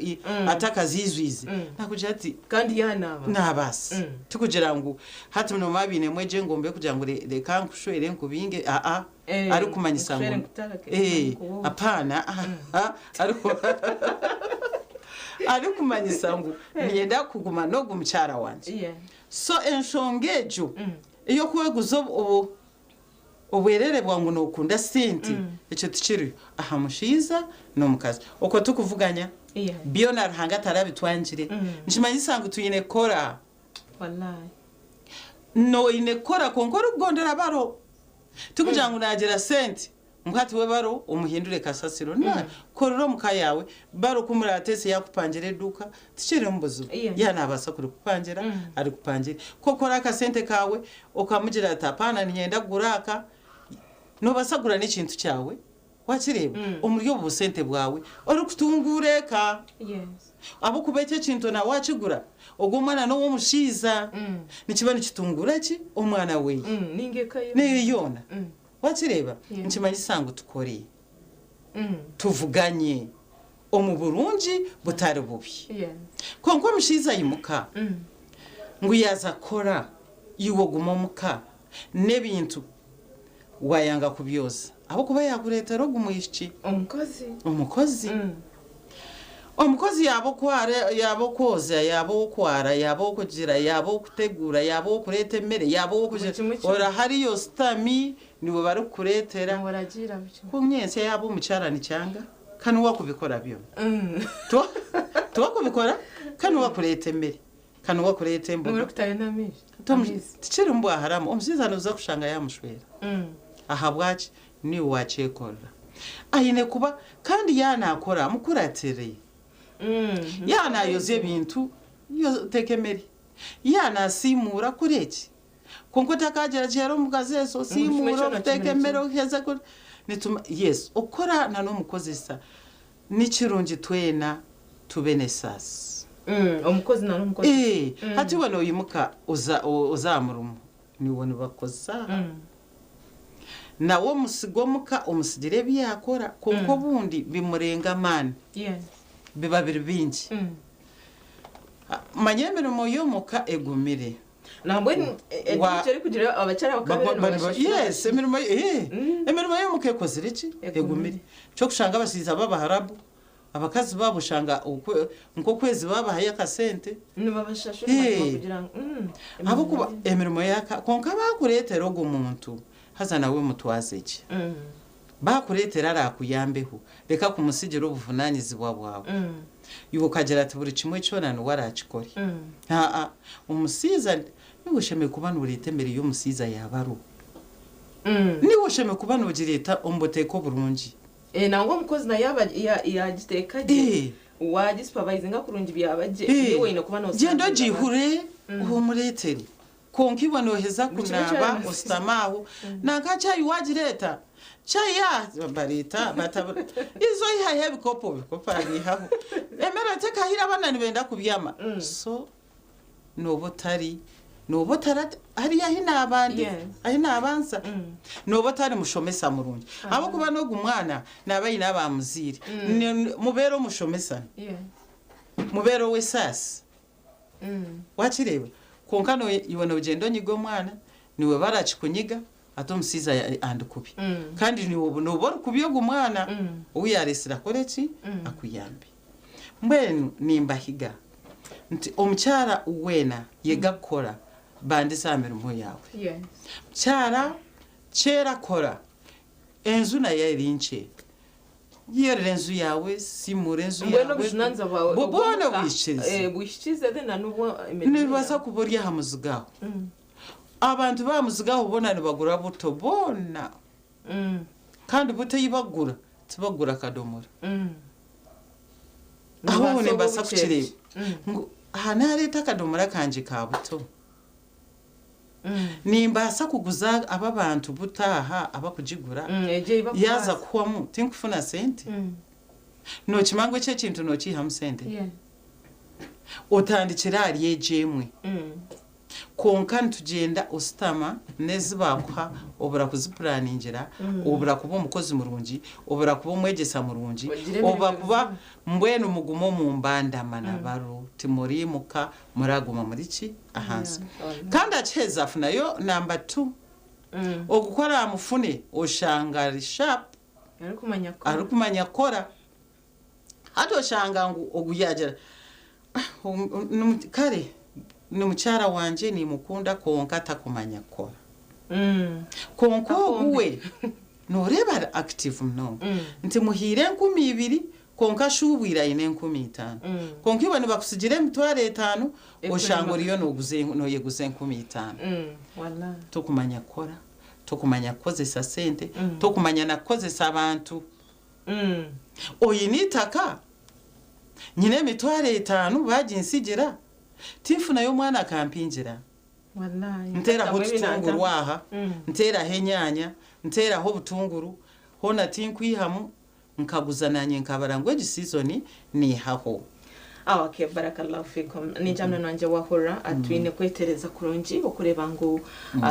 atakazizwize nakujya ati kandi yanaba nabasi tukugera ngo hati no mabine mweje ngombe kugira ngo reka nkushwere nkubinge ari kumanyisa ngo apana ari kumanyisa ngo niyenda kuguma no gumucyara wanje so enshongejo iyo kweguzo obwerere bwangu nokunda sente icyo tikiri ahamushiza no mukazi uko tukuvuganya byo narahanga tarabitwanjire nshimanyisa ngo tuyine kora wallahi no ine kora konkora ugondera baro tukujya ngo nagira sente ngati we baro umuhindure kasasiro na kororo mukayawe baro kumuratese yakupangire duka tikire mbuzo yanabasa kuri kupangira ari kupangira kokora ka sente kawe okamugira atapana niyenda guraka nobasagura n'ikintu cyawe wakireba umuryo busente bwawe ori kutungureka abo kubeke kintu na wakigura ubwo mwana no wo mushiza nikibano kitungura ki umwana we ne yona wakireba nkimanyi sangu tukoreye tuvuganye omu Burungi butari bubi konko mushiza yimuka ngo yazakora yiwo gumomuka nebintu wayanga kubyoza abo kuba yakureta ro gumwishi umukozi yabo kwara yabo koza yabo kwara yabo kugira yabo kutegura yabo kureta mere yabo kugira ora hari yo stami niwe bari kuretera waragira bicho kumyense yabo mucarani cyanga kanu wakubikora byo to kubikora kanu wakureta mere kanu wakureta embo muri kutayenda mishi tichere mbwa haramu umsizana uza kushanga yamushwera ahabwachi ni wachekora ayine kuba kandi yanakora mukuratere yana yoze bintu yo tekemeri yana simura kureki konko takagera cyero mugazeso simura tekemero heza ko nituma yes okora na no mukozesa nikirungi twena tubenesas umukozi na no mukozi hati wano yimuka uzamurumu niwone bakoza nawo musigomuka umusigire byakora konko bundi bimurenga man biba bingi manyemero moyo muka egumire nambwe ecyo kugira abacara bakabera yes emirimo yo muke kozire ki egumire cyo kushanga basiza baba harabu abakazi babushanga nko kwezi babahaye akasente nibabashashe kugira abo kuba emirimo yaka konka bakuretera go muntu haza nawe mutwazeki bakuretera arakuyambeho reka kumusigiro ubuvunanyizi bwawe yuko kagera ati buri kimwe cyonana waracikore umusiza nibusheme kubana urete mbere yo musiza yabaro nibusheme kubana ugireta omboteko Burungi nango mukozi na yaba yagiteka je wagisupervisinga kurungi byabaje niwe ino kubana gendo jihure uwo mureteri konki banoheza kunaba ostamaho nakacha iwagireta chaya barita batabura izo ihaye bikopo ari haho emera tekahira banani benda kubyama so nobotari ari yahina abandi ahina abanza nobotari mushomesa murungi abo kuba no gumwana nabayina bamuzire mubero mushomesa mubero wesasi wakireba konkano ibona ugendo nyigo mwana niwe barachikunyiga atomusiza andukubi kandi nubona kubyo gumwana uyaresira koreki akuyambi mbenu nimbahiga nti omucyara uwena yegakora bandi samirimo yawe cyera kora enzu na yarinche yerenzu yawe simurenzu yawe bobona bwishize dena nubo nibasa kuborya hamuzigaho abantu bamuzigaho bona nibagura buto bona kandi buto yibagura tibagura kadomora aho ne basa kukireba ngo hana leta kadomora kanje ka buto nimbasa kuguza aba bantu butaha abakujigura yaza kuwamu tinkufuna sente no kimango cye kintu no kihamu sente otandikira ali ejemwe konkan tugenda ostama nezibakwa obura kuziplaningira obura kuba umukozi murungi obura kuba umwegesa murungi oba kuba mbwenu mugumo mu mbanda manabaro timori muka muraguma murici ahansi kandi acheza afuna yo number 2 ogukora amufune oshanga sharp arikumanya kora hato shanga ngo oguyagera kare numuchara wanje ni mukunda konka takumanya kora konko uwe noreba active mno nti muhire 12 konka shubwira ine 15 konki bane bakusigire mitware 5 oshangoriyo no yeguze 15 wala tokumanya kora tokumanya kozesa sente tokumanya nakozesa abantu oyinitaka nyine mitware 5 bajinsigira tifuna yo mwana akampingira wallahi nteeraho kitunguru aha nteeraho enyaanya nteeraho obutunguru hona tinkwihamu nkaguza nanye nkabara ngu egi season nihaho. Okay, barakallahu fikum. Nijamna nanje wahura atwine kwetereza kurungi okureba ngo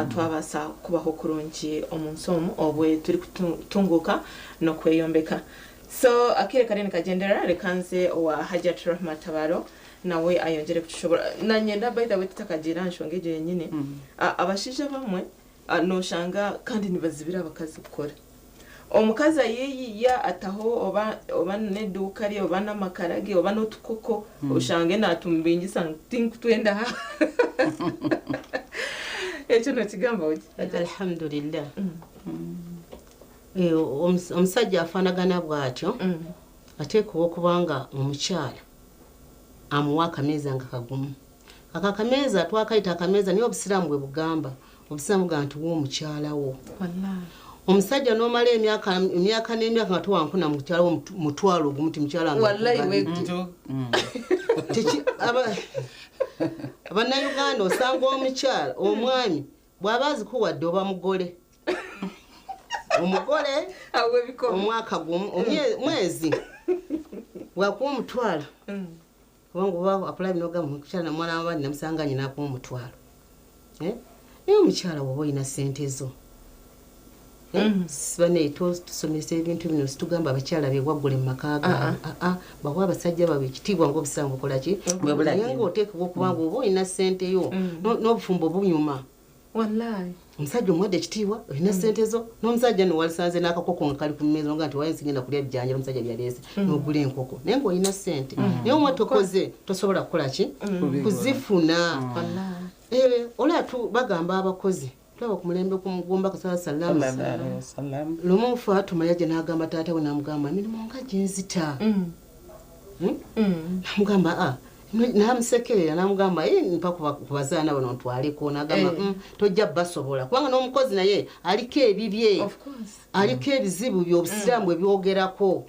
twabasa kubaho kurungi omunsomo obwe turi kutunguka no kweyombeka. So akire karene kagendera rekanze wa Hajjat Rahma Tabaro nawe ayongere kutushobora nanyenda by the way tutakagira nshongeje yenyine abashije bamwe no shanga kandi nibazibira bakazi gukora omukazi yeyiya ataho oba neduka ari oba namakarage oba notukoko ushange natumbingisa think twenda ha echo no kigamba uji alhamdulillah omusajja afanagana bwatyo ate kubanga omukyala amuwa akameza nga kagumu akakameza twakaita akameza niyo obusiramu bwe bugamba obusiramu gantu w'omukyala wo wallahi omusajja nomala emyaka n'emyaka nga towankuna mukyala wo mutwalo ogumuti mukyala nga wallahi wetu abannayuganda osanga omukyala omwami bw'aba azikuwadde oba mugole omugole awe biko omwaka gumu mwezi bwakuwa omutwalo kubanga oba apulayi binogamu mukyala namwana wabandi namusanga nyina akuwa omutwalo naye omukyala woba olina ssente zo sibane tusomesa ebintu bino situgamba abakyala bewaggule mu maka ga bawa abasajja bawe ekitiibwa ng'obusiramu bukola ki naye ng'oteekebwa okubanga oba olina ssente yo n'obufumbo bunyuma wallahi omusajja omuwadde ekitiibwa olina ssente zo n'omusajja nowalisanze n'akakoko nga kali ku mmeeza noga nti waye sigenda kulya bijjanjalo omusajja byaleese n'ogula enkoko naye ng'olina ssente naye omwe tokoze tosobola kukola ki kuzifuna olaba bagamba abakozi tulaba ku mulembe kumugumba kasala salama lumu Fatuma yaje n'agamba taata we n'amugamba emirimu nga gyenzita n'amugamba namusekerera n'amugamba mpa ku bazaana bano ntwaleko n'agamba tojja basobola kubanga n'omukozi naye aliko ebibye aliko ebizibu by'obusiraamu ebyogerako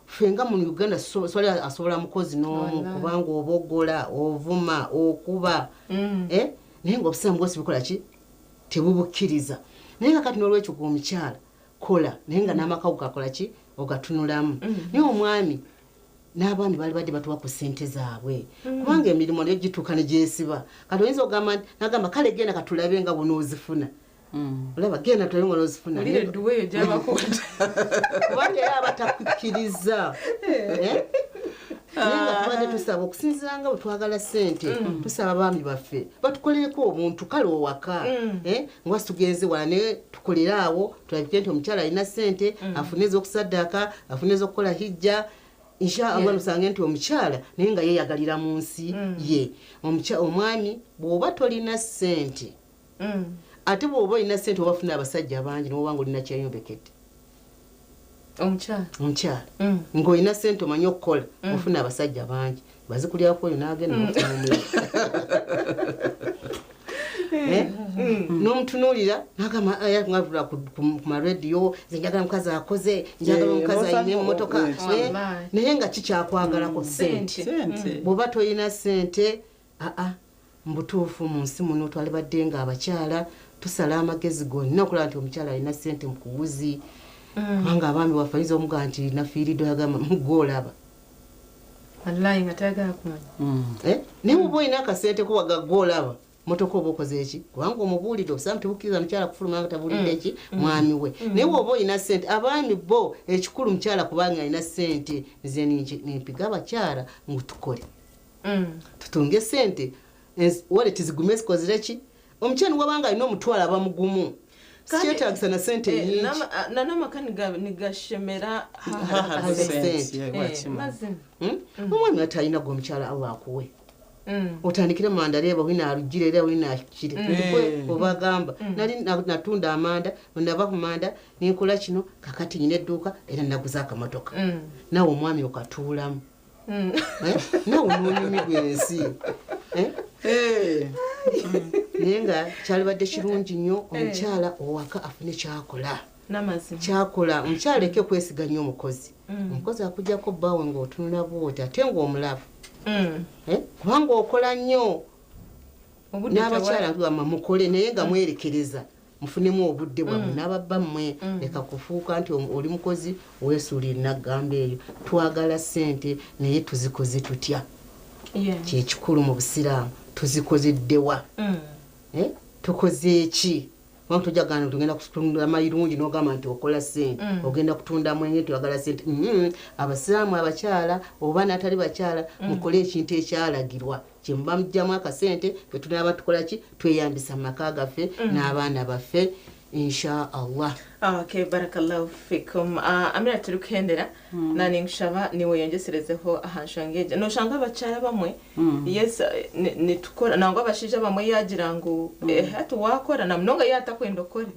fenga mu Uganda swali asobola mukozi n'omu kubanga obogola ovuma okuba naye ng'obusiraamu bwosi bukola ki tebubukkiriza naye nga kati n'olwekyo gwomukyala kola naye nga n'amaka gakola ki ogatunulamu naye omwami n'abaami bali badde batuwa ku ssente zaabwe kubanga emirimu nayo gituuka ne gyesiba kati oyinza ogamba nagamba kale genda katulabe nga bonoozifuna olaba genda tulabe nga noozifuna kubanga era abatakukkiriza naye nga tubadde tusaba okusinziira nga bwe twagala ssente tusaba abaami baffe batukolereko obuntu kale owaka nga tugenze wala ne tukolere awo tulabike nti omukyala alina ssente afune ez'okusaddaaka afune ez'okukola hijja inshallah nusange nti omukyala naye nga yeyagalira mu nsi ye omwami bw'oba tolina ssente ate bw'oba olina ssente obafuna abasajja bangi noba nga olina kyeyombekedde omukyala ng'olina ssente omanyi okukola ofuna abasajja bangi bazikulyako oyo n'agenda n'okufuna n'omutunuulira n'agamba ku marediyo njagala mukazi akoze njagala omukazi ayina emmotoka naye nga kikyakwagalako ssente bw'oba tolina ssente mbutuufu mu nsi muno twalibadde nga abakyala tusala amagezi gonna okulaba nti omukyala alina ssente mu kuwuzi kubanga abaami waffe ayinza omugaa nti nafiiriddwe yagamba mugoolaba wallahi nga tayagala kumanya naye bw'oba olina akasente kuwaga goolaba motoka oba okoze eki kubanga omubuulire obusaamu tebukkiriza mukyala kufuluma nga tabuulidde eki mwami we naye bw'oba olina ssente abaami bo ekikulu mukyala kubanga alina ssente nze nimpiga abakyala ngu tukole tutunge ssente waleti zigume zikozere ki omukyala wabanga alina omutwalo aba mugumu sikyetagisa na ssente nyingi nanamaka nigashemera omwami ate alina gwe omukyala aba akuwe otandikire mandaleba wina alugire era wina akire obagamba nali natunda amanda ndaba ku manda ninkola kino kakati nyine edduuka era naguza akamotoka nawe omwami okatuulamu nawe n'onyumi gwensi naye nga kyalibadde kirungi nnyo omukyala owaka afune kyakola kyakola omukyala eke kwesiga nnyo omukozi omukozi akujjako bbaawe ng'otunula bwoti ate ng'omulaba kubanga okola nnyo n'abakyala tugamba mukole naye nga mwerekereza mufunemu obudde bwammwe n'ababba mmwe leka kufuuka nti oli mukozi weesuulire naggamba eyo twagala ssente naye tuzikoze tutya kyekikulu mu busiraamu tuzikoze ddewa tukoze eki waba tojagana tugenda kutunda mayirungi n'ogamba nti okola ssente ogenda kutunda mwenge tuyagala ssente abasiraamu abakyala oba n'atali bakyala mukole ekintu ekyalagirwa kyemuba mujjamu akasente tetunaaba tukola ki tweyambisa mu maka gaffe n'abaana baffe insha Allah. Okay, barakallahu fikum. Amira turi kuhendera nani nkushaba niwe yongeserezeho ahanshangeje noshanga abacyara bamwe yes nitukora nangwa abashija bamwe yagira ngo hatu wakora na mnonga yatakwenda okore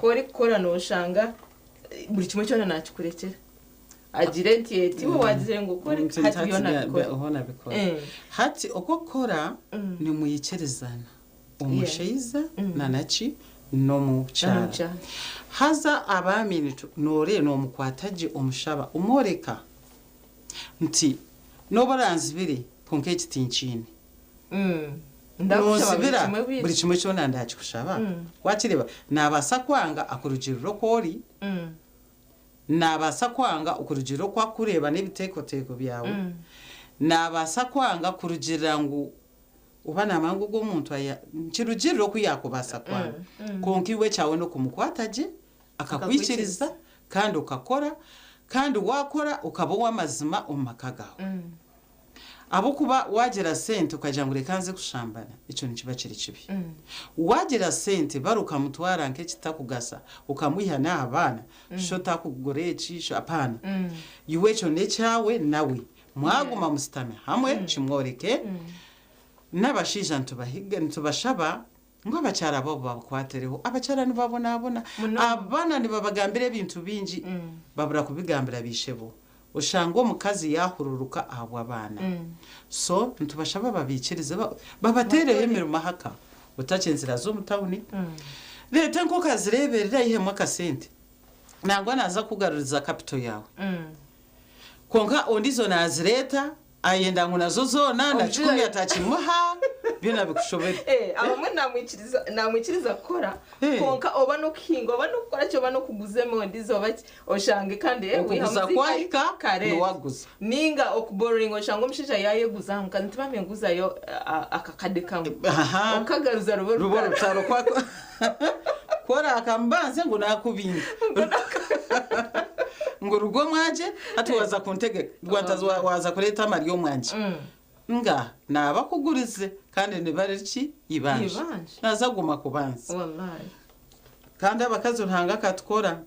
kori kora noshanga buri kimwe cyona nakikurekera agire nti eti we wagize ngo kore hati yona bikora hati okokora ni muyikerezana omusheiza nanachi no mukyala haza abamini nore no mukwataje omushaba umoreka nti no baranzibire konke kitinchini ndakuzibira buri kimwe cyona ndakikushaba wakireba nabasa kwanga akurugiriro kori nabasa kwanga ukurugiriro kwa kureba n'ibiteekoteko byawe nabasa kwanga kurugirira ngo ubana amangu g'omuntu aya kirugiriro kuyakubasa kwa konkiwe cyawe no kumukwataje akakwikiriza kandi ukakora kandi wakora ukaba wamazima omakagaho abo kuba wagera sente ukajya ngo rekanze kushambana icyo nikiba kiri kibi wagera sente baruka mutwara nke kitakugasa ukamuha n'abana sho takugoreki sho apana yuwe cyo ne cyawe nawe mwaguma mustame hamwe chimworeke n'abashija ntubahiga ntubashaba ngo abacyara babo bakwatereho abacyara nibabona abana nibabagambira ibintu bingi babura kubigambira bishebo ushango mukazi yahururuka abo abana so ntubashaba babikirize babatereye imirimo mahaka utacenzira zo mutawuni leta nko kazireberera ihemwa kasente nangwa naza kugaruriza capital yawe konka ondizo nazireta ayenda ngo nazo zona na chikumi atachimuha bina bikushobere abamwe namwikiriza gukora konka oba no kuhinga oba no gukora cyo bano kuguzemo ndizo baki oshange kandi wihamuza kwahika no waguza ninga okuboring oshango mshija yayeguza kandi tibame nguza yo akakade kamwe okagaruza rubo rutaro kwako kora akambanze ngo nakubinga ngo rugo mwaje atuwaza kuntege rwantazo waza kureta Mario mwanje nga nabakugurize kandi nibareki ibanje nazaguma kubanza wallahi kandi abakazi ntanga katukora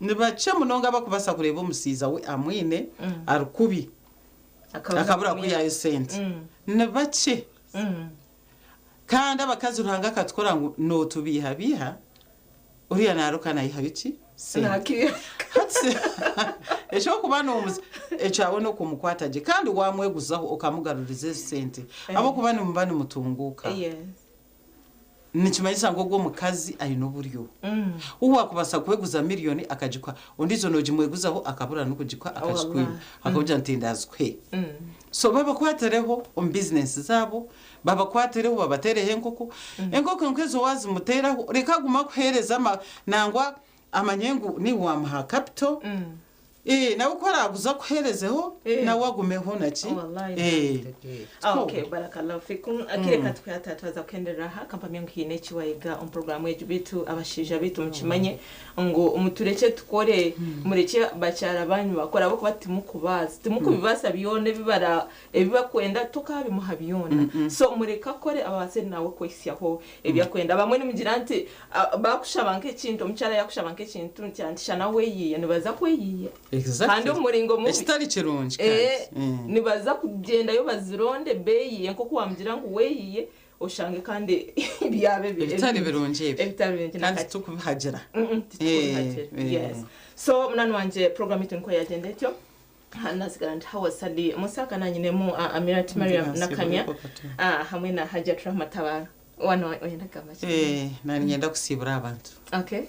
nibace munonga bakubasa kureba umusiza we amwine arukubi akabura kuya sente nibace kandi abakazi ntanga katukora ngo no tubiha uriya narukana yihabiki sinaki hatse ejo kubana umuzi ecawe no kumukwataje kandi wamweguzaho ukamugarurize sente abo kubana mubane mutunguka yes nikimayisa ngo gwo mukazi ari no buryo uwa kubasa kweguza miliyoni akajikwa undizo noji mweguzaho akabura no kujikwa akashikwa akavuga ntindazwe so baba kwatereho on business zabo baba kwatereho babaterehe enkoko nkezo wazi muteraho reka guma kuhereza nangwa amanyengu ni wamuha capital nawe kwaraguza kuherezeho nawe wagumeho naki okay barakallahu fikum akireka twatataza kwendera ha kampani yangu hine chiwaiga on program yeju bitu abashija bitu mukimanye ngo umutureke tukore mureke bacyara banyu bakora bako batimukubaza timukubibasa biyone bibara ebibakwenda tukabimuha biyona so mureka kore abase nawe kwesyaho ebyakwenda bamwe nimugirante bakushabanke kintu mucyara yakushabanke kintu cyantisha nawe yiye nibaza kweyiye kandi umuringo mu kitari kirungi nibaza kugenda yo bazironde beyi nko kwamgira ngo weyiye oshange kandi byabe bitari birungi kandi tukubihagera yes so mnano wanje program itu nko yagenda etyo hanazigarant hawasali musaka nanyine mu Amirat Mariam Nakamya hamwe na Hajat Rahmatabara wano oyenda kamachi nani ngenda kusibura abantu okay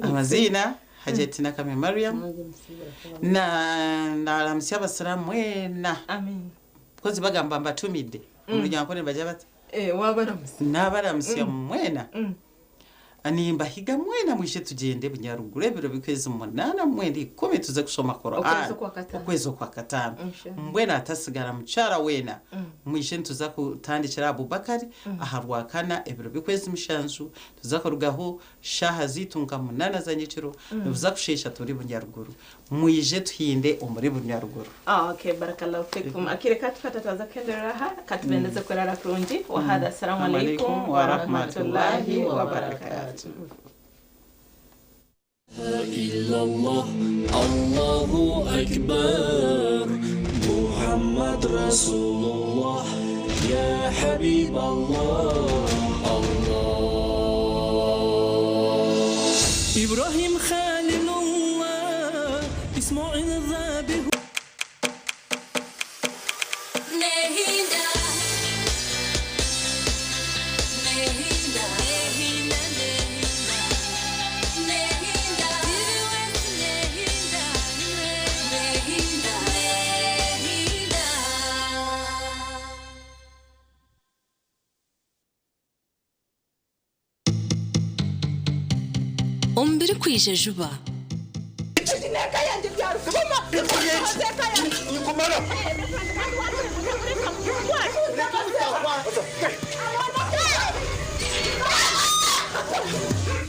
amazina Hajat Nakamya Mariam na alamsi abasalamu mwena amen kozi bagamba mbatumide umuryango ne baje bati wabaramusi nabaramusya mwena animba higa mwena mwishe tugende bunyaruguru ebiro bikwezi 8 mwenda 10 tuze kusoma Qur'an ukwezi kwa katano mbwena atasigara mucara wena mwishe tuza kutandikira Abubakari aharwakana ebiro bikwezi mushanju tuza kurugaho shaha zitunga 8 zanyiciro tuza kushesha turi bunyaruguru mwije tuhinde umuri bunyaruguru okay barakallahu fikum akire katataza kenderaha katubendeze kurara kurungi wa hada assalamu alaykum wa rahmatullahi wa barakatuh إلا الله الله أكبر محمد رسول الله يا حبيب الله الله إبراهيم خليل الله إسماعيل ذابح Ombere kwije juba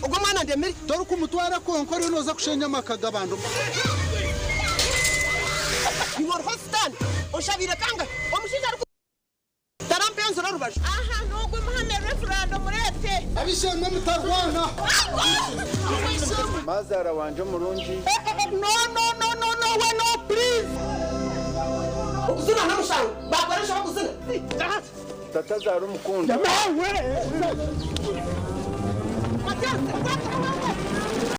Ugo mwana ndemeri dore ko mutwara konkori noza kushenya makaga bandu Iwor hostan oshabire kanga omushinja tarampenzo rubaje aha nugo muhame referendum murete abishemwe mutarwana mazara wanje murungi no we no please ukuzuna namushawe bakoresha bakuzuna tatazara umukunda mawe